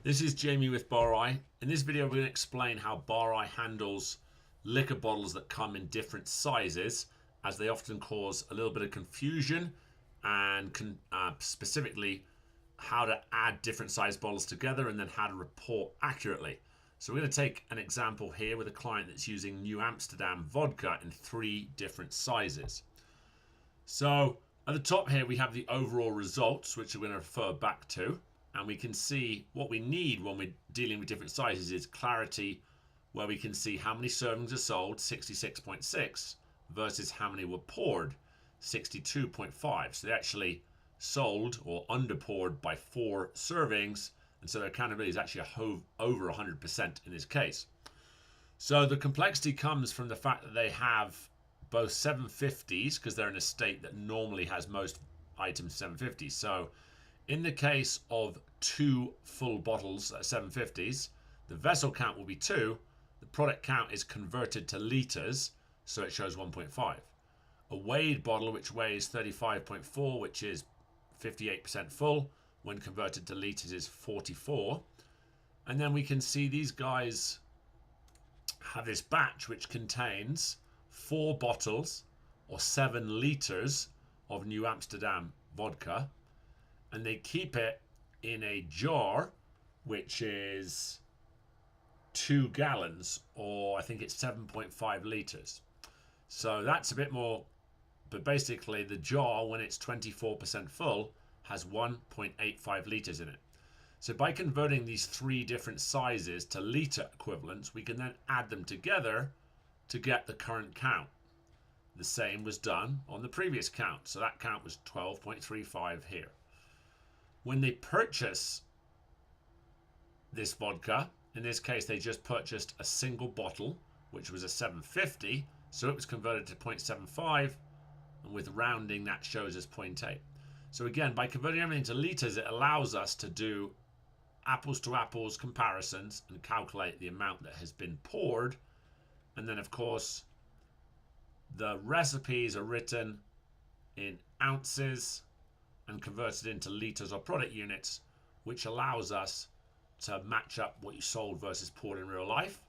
This is Jamie with Bar-I. In this video, we're going to explain how Bar-I handles liquor bottles that come in different sizes, as they often cause a little bit of confusion, and specifically how to add different size bottles together and then how to report accurately. So we're going to take an example here with a client that's using New Amsterdam vodka in 3 different sizes. So at the top here, we have the overall results, which we're going to refer back to. And we can see what we need when we're dealing with different sizes is clarity, where we can see how many servings are sold, 66.6, versus how many were poured, 62.5. So they actually sold or under poured by 4 servings. And so their accountability is actually over 100% in this case. So the complexity comes from the fact that they have both 750s, because they're in a state that normally has most items 750s. So in the case of 2 full bottles at 750s, the vessel count will be 2. The product count is converted to litres, so it shows 1.5. A weighed bottle, which weighs 35.4, which is 58% full, when converted to litres is 44. And then we can see these guys have this batch which contains 4 bottles or 7 litres of New Amsterdam vodka. And they keep it in a jar, which is 2 gallons, or I think it's 7.5 litres. So that's a bit more, but basically the jar, when it's 24% full, has 1.85 litres in it. So by converting these 3 different sizes to litre equivalents, we can then add them together to get the current count. The same was done on the previous count. So that count was 12.35 here. When they purchase this vodka, in this case they just purchased a single bottle, which was a 750, so it was converted to 0.75, and with rounding that shows as 0.8. So again, by converting everything to litres, it allows us to do apples to apples comparisons and calculate the amount that has been poured. And then of course the recipes are written in ounces and converted into litres or product units, which allows us to match up what you sold versus poured in real life.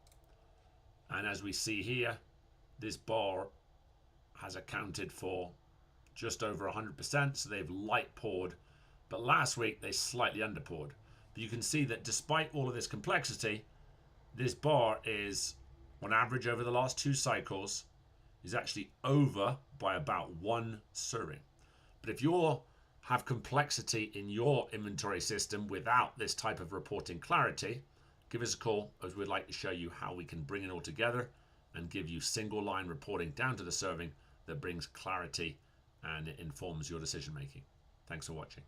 And as we see here, this bar has accounted for just over 100%, so they've light poured, but last week they slightly under poured. But you can see that despite all of this complexity, this bar is, on average over the last 2 cycles, is actually over by about 1 serving. But if you're have complexity in your inventory system without this type of reporting clarity, give us a call, as we'd like to show you how we can bring it all together and give you single line reporting down to the serving that brings clarity and it informs your decision making. Thanks for watching.